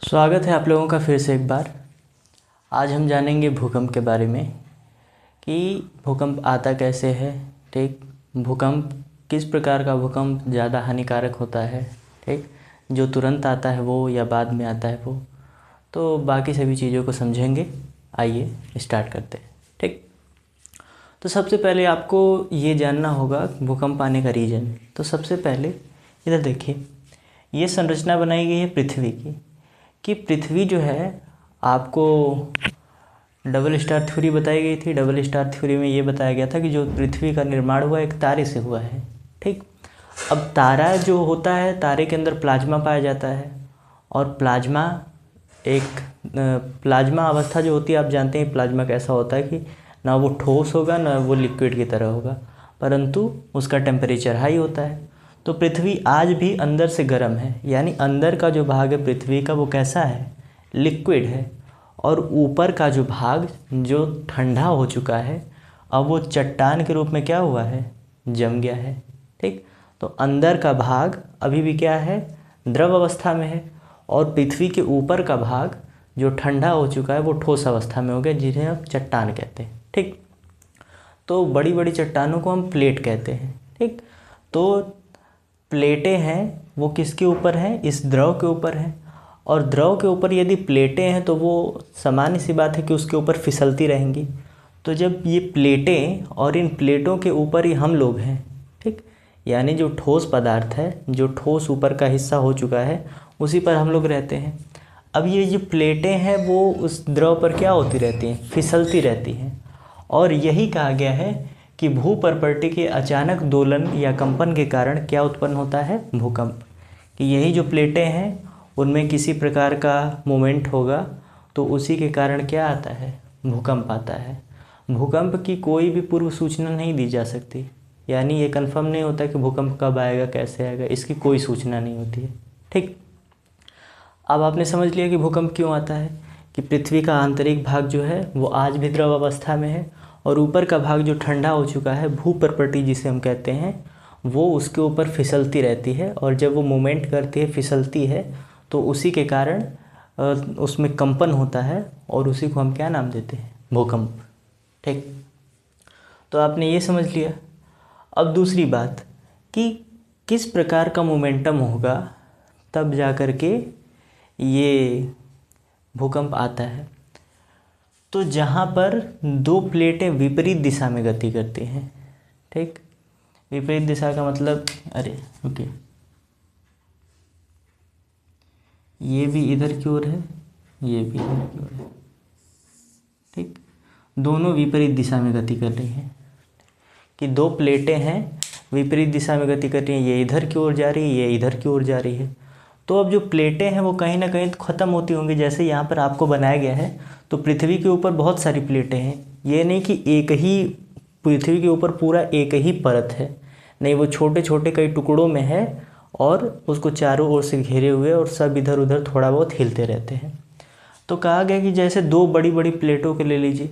स्वागत है आप लोगों का फिर से एक बार। आज हम जानेंगे भूकंप के बारे में कि भूकंप आता कैसे है। ठीक, भूकंप किस प्रकार का भूकंप ज़्यादा हानिकारक होता है। ठीक, जो तुरंत आता है वो या बाद में आता है वो, तो बाकी सभी चीज़ों को समझेंगे। आइए स्टार्ट करते हैं। ठीक, तो सबसे पहले आपको ये जानना होगा भूकंप आने का रीज़न। तो सबसे पहले इधर देखिए, ये संरचना बनाई गई है पृथ्वी की कि पृथ्वी जो है, आपको डबल स्टार थ्योरी बताई गई थी। डबल स्टार थ्योरी में ये बताया गया था कि जो पृथ्वी का निर्माण हुआ एक तारे से हुआ है। ठीक, अब तारा जो होता है, तारे के अंदर प्लाज्मा पाया जाता है और प्लाज्मा एक प्लाज्मा अवस्था जो होती है, आप जानते हैं प्लाज्मा कैसा होता है कि ना वो ठोस होगा ना वो लिक्विड की तरह होगा, परंतु उसका टेम्परेचर हाई होता है। तो पृथ्वी आज भी अंदर से गर्म है, यानी अंदर का जो भाग है पृथ्वी का वो कैसा है, लिक्विड है। और ऊपर का जो भाग जो ठंडा हो चुका है, अब वो चट्टान के रूप में क्या हुआ है, जम गया है। ठीक, तो अंदर का भाग अभी भी क्या है, द्रव अवस्था में है, और पृथ्वी के ऊपर का भाग जो ठंडा हो चुका है वो ठोस अवस्था में हो गया, जिन्हें हम चट्टान कहते हैं। ठीक, तो बड़ी बड़ी चट्टानों को हम प्लेट कहते हैं। ठीक, तो प्लेटें हैं वो किसके ऊपर हैं, इस द्रव के ऊपर हैं। और द्रव के ऊपर यदि प्लेटें हैं तो वो सामान्य सी बात है कि उसके ऊपर फिसलती रहेंगी। तो जब ये प्लेटें और इन प्लेटों के ऊपर ही हम लोग हैं, ठीक, यानी जो ठोस पदार्थ है, जो ठोस ऊपर का हिस्सा हो चुका है, उसी पर हम लोग रहते हैं। अब ये जो प्लेटें हैं वो उस द्रव पर क्या होती रहती हैं, फिसलती रहती हैं। और यही कहा गया है कि भूपर्पटी के अचानक दोलन या कंपन के कारण क्या उत्पन्न होता है, भूकंप। कि यही जो प्लेटें हैं उनमें किसी प्रकार का मोमेंट होगा तो उसी के कारण क्या आता है, भूकंप आता है। भूकंप की कोई भी पूर्व सूचना नहीं दी जा सकती, यानी ये कंफर्म नहीं होता कि भूकंप कब आएगा, कैसे आएगा, इसकी कोई सूचना नहीं होती है। ठीक, अब आपने समझ लिया कि भूकंप क्यों आता है, कि पृथ्वी का आंतरिक भाग जो है वो आज भी द्रव अवस्था में है और ऊपर का भाग जो ठंडा हो चुका है, भूपर्पटी जिसे हम कहते हैं, वो उसके ऊपर फिसलती रहती है। और जब वो मूवमेंट करती है, फिसलती है, तो उसी के कारण उसमें कंपन होता है और उसी को हम क्या नाम देते हैं, भूकंप। ठीक, तो आपने ये समझ लिया। अब दूसरी बात कि किस प्रकार का मोमेंटम होगा तब जा कर के ये भूकंप आता है। तो जहाँ पर दो प्लेटें विपरीत दिशा में गति करती हैं। ठीक, विपरीत दिशा का मतलब, अरे ओके, ये भी इधर की ओर है, ये भी इधर की ओर है। ठीक, दोनों विपरीत दिशा में गति कर रही हैं। कि दो प्लेटें हैं विपरीत दिशा में गति कर रही हैं, ये इधर की ओर जा रही है, ये इधर की ओर जा रही है। तो अब जो प्लेटें हैं वो कहीं ना कहीं तो ख़त्म होती होंगी। जैसे यहाँ पर आपको बनाया गया है, तो पृथ्वी के ऊपर बहुत सारी प्लेटें हैं। ये नहीं कि एक ही पृथ्वी के ऊपर पूरा एक ही परत है, नहीं, वो छोटे छोटे कई टुकड़ों में है और उसको चारों ओर से घेरे हुए और सब इधर उधर थोड़ा बहुत हिलते रहते हैं। तो कहा गया कि जैसे दो बड़ी बड़ी प्लेटों के ले लीजिए,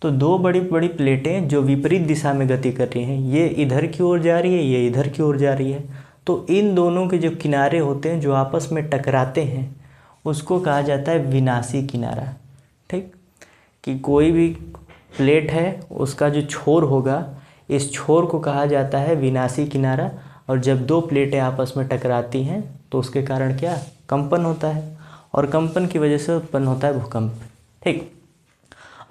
तो दो बड़ी बड़ी प्लेटें जो विपरीत दिशा में गति कर रही हैं, ये इधर की ओर जा रही है, ये इधर की ओर जा रही है। तो इन दोनों के जो किनारे होते हैं जो आपस में टकराते हैं, उसको कहा जाता है विनाशी किनारा। ठीक, कि कोई भी प्लेट है उसका जो छोर होगा, इस छोर को कहा जाता है विनाशी किनारा। और जब दो प्लेटें आपस में टकराती हैं तो उसके कारण क्या, कंपन होता है, और कंपन की वजह से उत्पन्न होता है भूकंप। ठीक,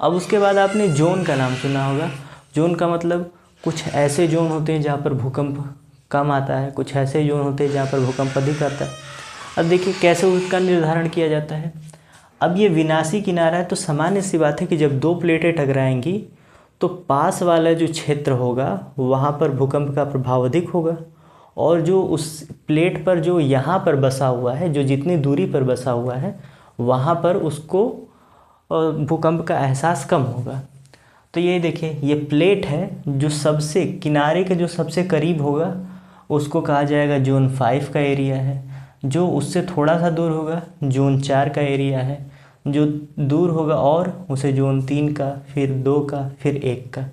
अब उसके बाद आपने जोन का नाम सुना होगा। जोन का मतलब कुछ ऐसे जोन होते हैं जहाँ पर भूकंप कम आता है, कुछ ऐसे जोन होते हैं जहाँ पर भूकंप अधिक आता है। अब देखिए कैसे उसका निर्धारण किया जाता है। अब ये विनाशी किनारा है, तो सामान्य सी बात है कि जब दो प्लेटें टकराएंगी तो पास वाला जो क्षेत्र होगा वहाँ पर भूकंप का प्रभाव अधिक होगा, और जो उस प्लेट पर जो यहाँ पर बसा हुआ है, जो जितनी दूरी पर बसा हुआ है, वहाँ पर उसको भूकंप का एहसास कम होगा। तो ये देखिए, ये प्लेट है, जो सबसे किनारे के जो सबसे करीब होगा उसको कहा जाएगा जोन 5 का एरिया है। जो उससे थोड़ा सा दूर होगा जोन 4 का एरिया है। जो दूर होगा और उसे जोन 3 का, फिर 2 का, फिर 1 का।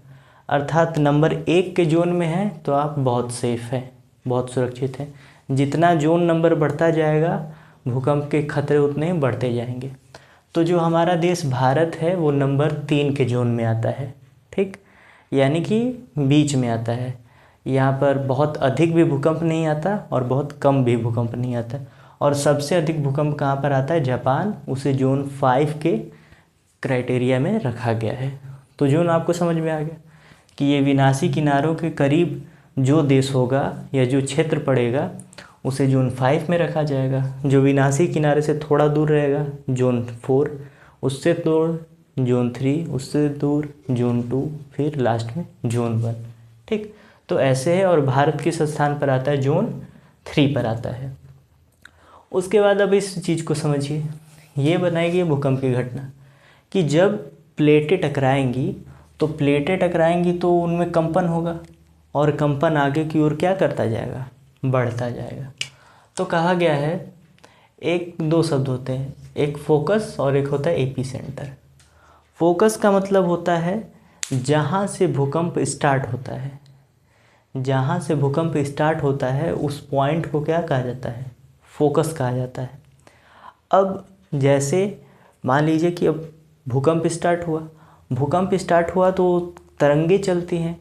अर्थात नंबर 1 के जोन में है तो आप बहुत सेफ़ हैं, बहुत सुरक्षित हैं। जितना जोन नंबर बढ़ता जाएगा भूकंप के खतरे उतने ही बढ़ते जाएंगे। तो जो हमारा देश भारत है वो नंबर 3 के जोन में आता है, ठीक, यानी कि बीच में आता है। यहाँ पर बहुत अधिक भी भूकंप नहीं आता और बहुत कम भी भूकंप नहीं आता। और सबसे अधिक भूकंप कहाँ पर आता है? जापान, उसे जोन 5 के क्राइटेरिया में रखा गया है। तो जोन आपको समझ में आ गया कि ये विनाशी किनारों के करीब जो देश होगा या जो क्षेत्र पड़ेगा उसे जोन 5 में रखा जाएगा। जो विनाशी किनारे से थोड़ा दूर रहेगा जोन 4, उससे दूर जोन 3, उससे दूर जोन 2, फिर लास्ट में जोन 1, ठीक। तो ऐसे है और भारत किस स्थान पर आता है? जोन 3 पर आता है। उसके बाद अब इस चीज़ को समझिए, ये बनाएगी भूकंप की घटना कि जब प्लेटें टकराएंगी तो उनमें कंपन होगा और कंपन आगे की ओर क्या करता जाएगा? बढ़ता जाएगा। तो कहा गया है, एक दो शब्द होते हैं, एक फोकस और एक होता है एपी सेंटर। फोकस का मतलब होता है जहाँ से भूकंप स्टार्ट होता है, जहाँ से भूकंप स्टार्ट होता है उस पॉइंट को क्या कहा जाता है? फोकस कहा जाता है। अब जैसे मान लीजिए कि अब भूकंप स्टार्ट हुआ तो तरंगे चलती हैं।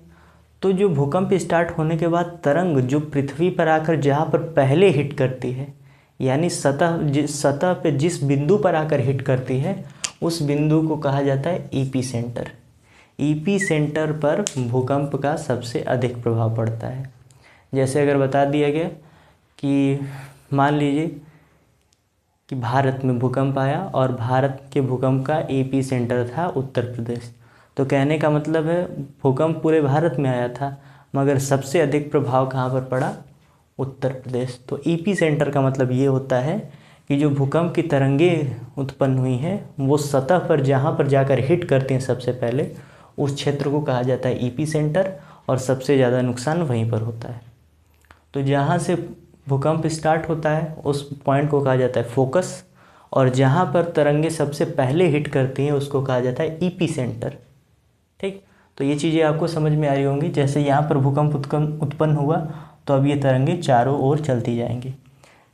तो जो भूकंप स्टार्ट होने के बाद तरंग जो पृथ्वी पर आकर जहाँ पर पहले हिट करती है, यानी सतह पे जिस बिंदु पर आकर हिट करती है उस बिंदु को कहा जाता है ईपी सेंटर। ईपी सेंटर पर भूकंप का सबसे अधिक प्रभाव पड़ता है। जैसे अगर बता दिया गया कि मान लीजिए कि भारत में भूकंप आया और भारत के भूकंप का एपी सेंटर था उत्तर प्रदेश, तो कहने का मतलब है भूकंप पूरे भारत में आया था मगर सबसे अधिक प्रभाव कहाँ पर पड़ा? उत्तर प्रदेश। तो ईपी सेंटर का मतलब ये होता है कि जो भूकंप की तरंगें उत्पन्न हुई हैं वो सतह पर जहाँ पर जाकर हिट करती हैं सबसे पहले उस क्षेत्र को कहा जाता है ईपी सेंटर और सबसे ज़्यादा नुकसान वहीं पर होता है। तो जहाँ से भूकंप स्टार्ट होता है उस पॉइंट को कहा जाता है फोकस और जहाँ पर तरंगे सबसे पहले हिट करती हैं उसको कहा जाता है ईपी सेंटर, ठीक। तो ये चीज़ें आपको समझ में आ रही होंगी। जैसे यहाँ पर भूकंप उत्पन्न हुआ तो अब ये तरंगे चारों ओर चलती जाएंगी।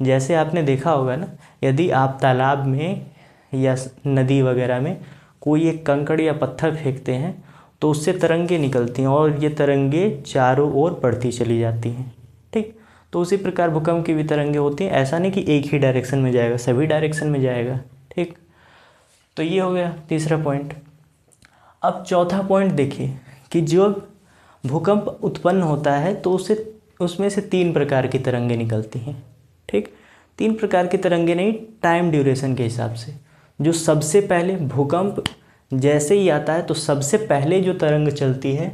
जैसे आपने देखा होगा ना, यदि आप तालाब में या नदी वगैरह में कोई एक कंकड़ या पत्थर फेंकते हैं तो उससे तरंगे निकलती हैं और ये तरंगे चारों ओर बढ़ती चली जाती हैं, ठीक। तो उसी प्रकार भूकंप की भी तरंगे होती हैं। ऐसा नहीं कि एक ही डायरेक्शन में जाएगा, सभी डायरेक्शन में जाएगा, ठीक। तो ये हो गया तीसरा पॉइंट। अब चौथा पॉइंट देखिए कि जो भूकंप उत्पन्न होता है तो उसमें से 3 प्रकार की तरंगे निकलती हैं, ठीक। 3 प्रकार की तरंगे नहीं, टाइम ड्यूरेशन के हिसाब से। जो सबसे पहले भूकंप जैसे ही आता है तो सबसे पहले जो तरंग चलती है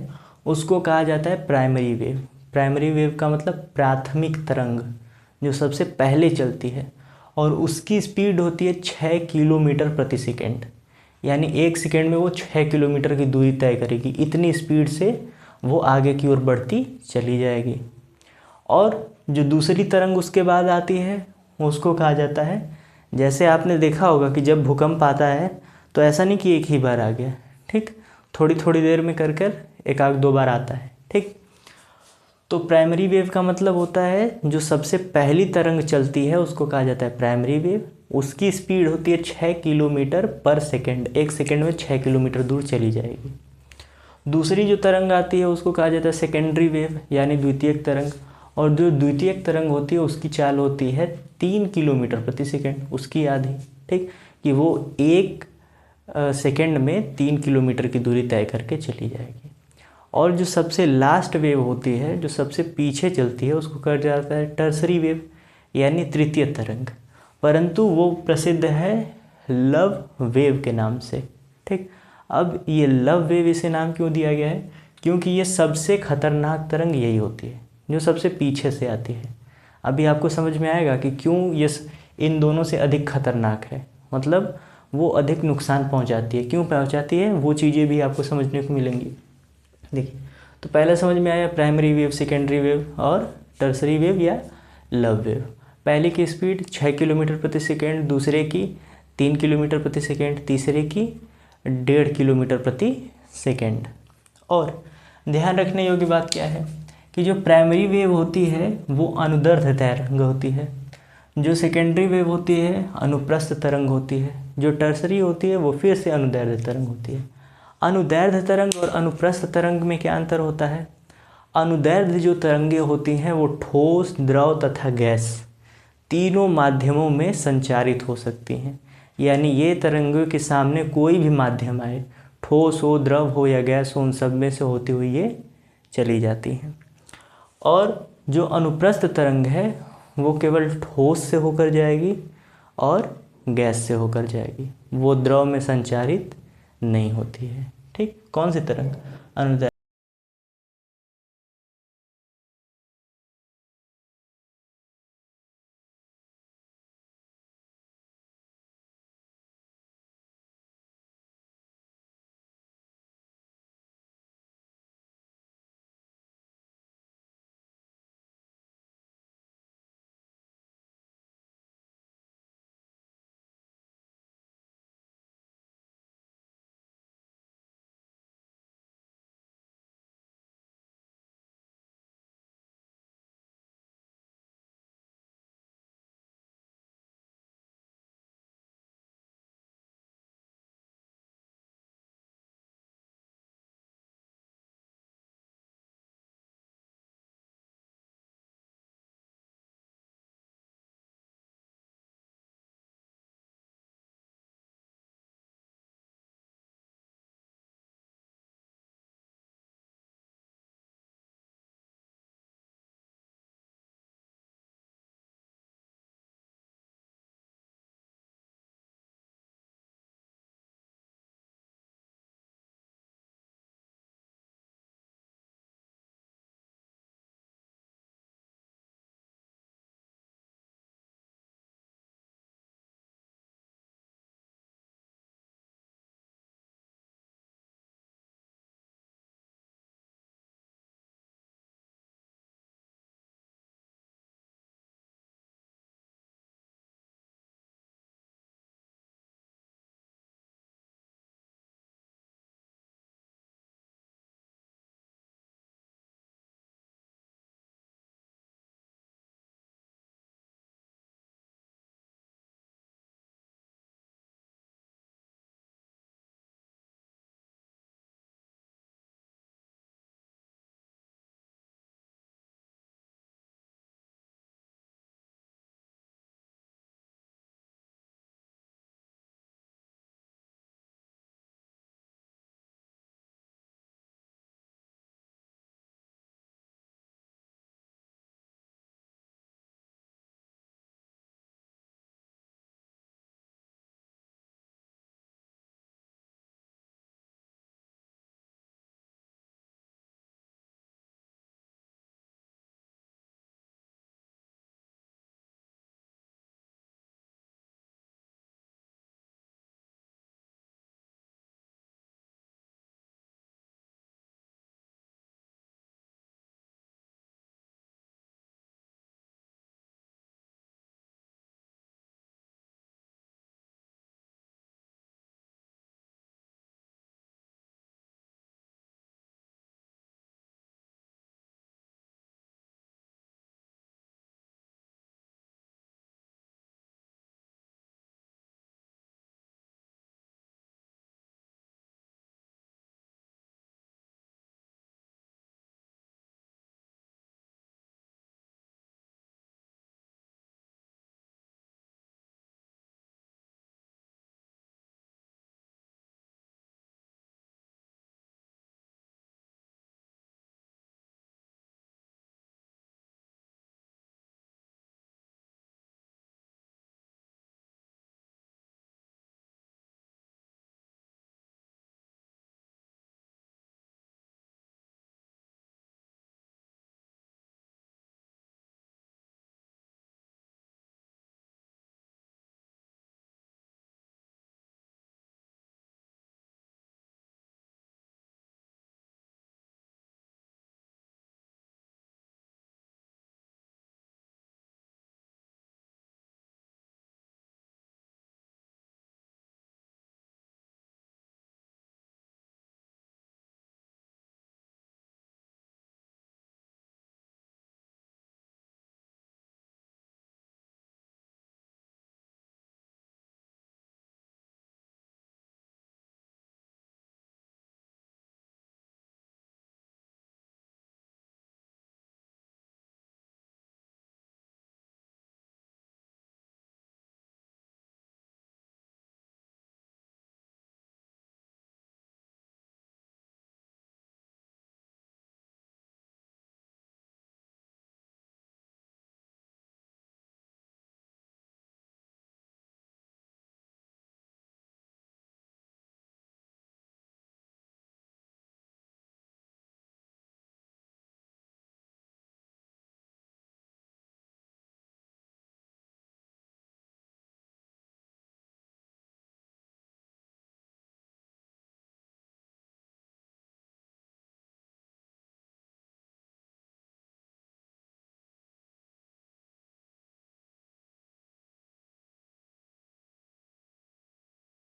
उसको कहा जाता है प्राइमरी वेव। प्राइमरी वेव का मतलब प्राथमिक तरंग, जो सबसे पहले चलती है और उसकी स्पीड होती है 6 किलोमीटर प्रति सेकेंड, यानी 1 सेकेंड में वो 6 किलोमीटर की दूरी तय करेगी। इतनी स्पीड से वो आगे की ओर बढ़ती चली जाएगी। और जो दूसरी तरंग उसके बाद आती है उसको कहा जाता है, जैसे आपने देखा होगा कि जब भूकंप आता है तो ऐसा नहीं कि एक ही बार आ गया, ठीक, थोड़ी थोड़ी देर में कर एक आध 2 बार आता है, ठीक। तो प्राइमरी वेव का मतलब होता है जो सबसे पहली तरंग चलती है उसको कहा जाता है प्राइमरी वेव। उसकी स्पीड होती है 6 किलोमीटर पर सेकेंड, 1 सेकेंड में 6 किलोमीटर दूर चली जाएगी। दूसरी जो तरंग आती है उसको कहा जाता है सेकेंडरी वेव, यानी द्वितीयक तरंग। और जो द्वितीयक तरंग होती है उसकी चाल होती है 3 किलोमीटर प्रति सेकेंड, उसकी आधी, ठीक, कि वो 1 सेकेंड में 3 किलोमीटर की दूरी तय करके चली जाएगी। और जो सबसे लास्ट वेव होती है, जो सबसे पीछे चलती है, उसको कहा जाता है टर्सरी वेव, यानी तृतीय तरंग। परंतु वो प्रसिद्ध है लव वेव के नाम से, ठीक। अब ये लव वेव इसे नाम क्यों दिया गया है? क्योंकि ये सबसे खतरनाक तरंग यही होती है जो सबसे पीछे से आती है। अभी आपको समझ में आएगा कि क्यों ये इन दोनों से अधिक खतरनाक है, मतलब वो अधिक नुकसान पहुंचाती है। क्यों पहुंचाती है वो चीज़ें भी आपको समझने को मिलेंगी। देखिए, तो पहले समझ में आया प्राइमरी वेव, सेकेंडरी वेव और टर्सरी वेव या लव वेव। पहले की स्पीड 6 किलोमीटर प्रति सेकेंड, दूसरे की 3 किलोमीटर प्रति सेकेंड, तीसरे की 1.5 किलोमीटर प्रति सेकेंड। और ध्यान रखने योग्य बात क्या है कि जो प्राइमरी वेव होती है वो अनुदैर्ध्य तरंग होती है। जो सेकेंडरी वेव होती है अनुप्रस्थ तरंग होती है, जो टर्सरी होती है वो फिर से अनुदैर्ध्य तरंग होती है। अनुदैर्ध्य तरंग और अनुप्रस्थ तरंग में क्या अंतर होता है? अनुदैर्ध्य जो तरंगें होती हैं वो ठोस, द्रव तथा गैस तीनों माध्यमों में संचारित हो सकती हैं। यानी ये तरंगों के सामने कोई भी माध्यम आए, ठोस हो, द्रव हो या गैस हो, उन सब में से होती हुई ये चली जाती हैं। और जो अनुप्रस्थ तरंग है वो केवल ठोस से होकर जाएगी और गैस से होकर जाएगी, वो द्रव में संचारित नहीं होती है। ठीक, कौन सी तरंग? अनुदैर्ध्य।